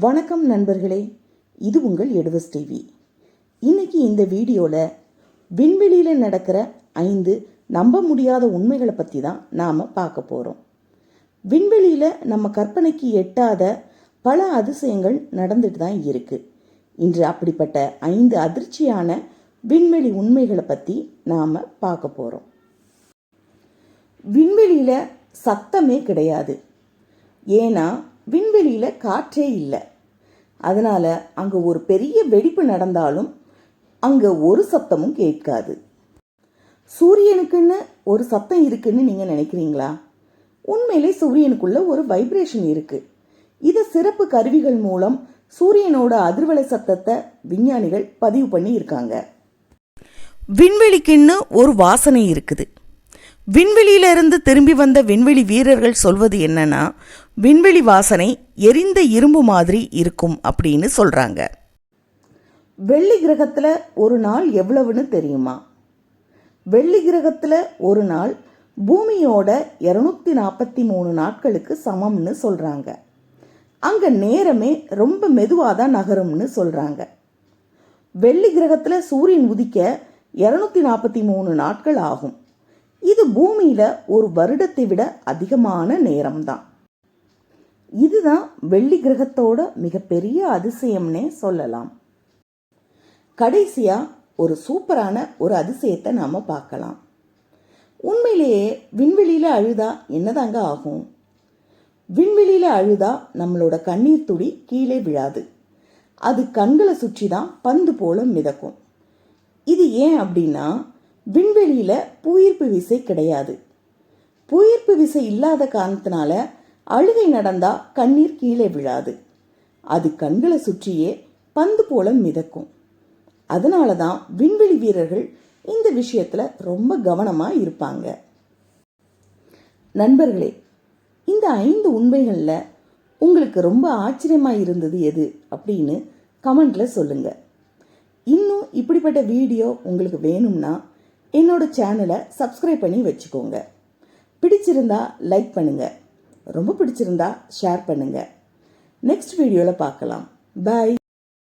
வணக்கம் நண்பர்களே, இது உங்கள் எடுவஸ் டிவி. இன்னைக்கு இந்த வீடியோவில் விண்வெளியில் நடக்கிற 5 நம்ப முடியாத உண்மைகளை பற்றி தான் நாம் பார்க்க போகிறோம். விண்வெளியில் நம்ம கற்பனைக்கு எட்டாத பல அதிசயங்கள் நடந்துட்டு தான் இருக்குது. இன்று அப்படிப்பட்ட 5 அதிர்ச்சியான விண்வெளி உண்மைகளை பற்றி நாம் பார்க்க போகிறோம். விண்வெளியில் சத்தமே கிடையாது. ஏன்னா விண்வெளியில் காற்றே இல்லை. அதனால் அங்கே ஒரு பெரிய வெடிப்பு நடந்தாலும் அங்கே ஒரு சத்தமும் கேட்காது. சூரியனுக்குன்னு ஒரு சத்தம் இருக்குன்னு நீங்கள் நினைக்கிறீங்களா? உண்மையிலே சூரியனுக்குள்ள ஒரு வைப்ரேஷன் இருக்குது. இதை சிறப்பு கருவிகள் மூலம் சூரியனோட அதிர்வலை சத்தத்தை விஞ்ஞானிகள் பதிவு பண்ணி இருக்காங்க. விண்வெளிக்குன்னு ஒரு வாசனை இருக்குது. விண்வெளியிலிருந்து திரும்பி வந்த விண்வெளி வீரர்கள் சொல்வது என்னன்னா, விண்வெளி வாசனை எரிந்த இரும்பு மாதிரி இருக்கும் அப்படின்னு சொல்கிறாங்க. வெள்ளி கிரகத்தில் ஒரு நாள் எவ்வளவுன்னு தெரியுமா? வெள்ளி கிரகத்தில் ஒரு நாள் பூமியோட 243 நாட்களுக்கு சமம்னு சொல்கிறாங்க. அங்கே நேரமே ரொம்ப மெதுவாக தான் நகரும்னு சொல்கிறாங்க. வெள்ளி கிரகத்தில் சூரியன் உதிக்க 243 நாட்கள் ஆகும். இது பூமியில் ஒரு வருடத்தை விட அதிகமான நேரம்தான். இதுதான் வெள்ளி கிரகத்தோட மிகப்பெரிய அதிசயம்னே சொல்லலாம். கடைசியாக ஒரு சூப்பரான ஒரு அதிசயத்தை நாம் பார்க்கலாம். உண்மையிலேயே விண்வெளியில் அழுதா என்னதாங்க ஆகும்? விண்வெளியில் அழுதா நம்மளோட கண்ணீர் துளி கீழே விழாது. அது கண்களை சுற்றி தான் பந்து போல மிதக்கும். இது ஏன் அப்படின்னா, விண்வெளியில் புவியீர்ப்பு விசை கிடையாது. புவியீர்ப்பு விசை இல்லாத காரணத்தினால அழுகை நடந்தா கண்ணீர் கீழே விழாது. அது கண்களை சுற்றியே பந்து போல மிதக்கும். அதனால தான் விண்வெளி வீரர்கள் இந்த விஷயத்துல ரொம்ப கவனமா இருப்பாங்க. நண்பர்களே, இந்த 5 உண்மைகள்ல உங்களுக்கு ரொம்ப ஆச்சரியமா இருந்தது எது அப்படின்னு கமெண்ட்ல சொல்லுங்க. இன்னும் இப்படிப்பட்ட வீடியோ உங்களுக்கு வேணும்னா என்னோட சேனலை சப்ஸ்கிரைப் பண்ணி வச்சுக்கோங்க. பிடிச்சிருந்தா லைக் பண்ணுங்க, ரொம்ப பிடிச்சிருந்தா ஷேர் பண்ணுங்க. நெக்ஸ்ட் வீடியோவில் பார்க்கலாம். பாய்.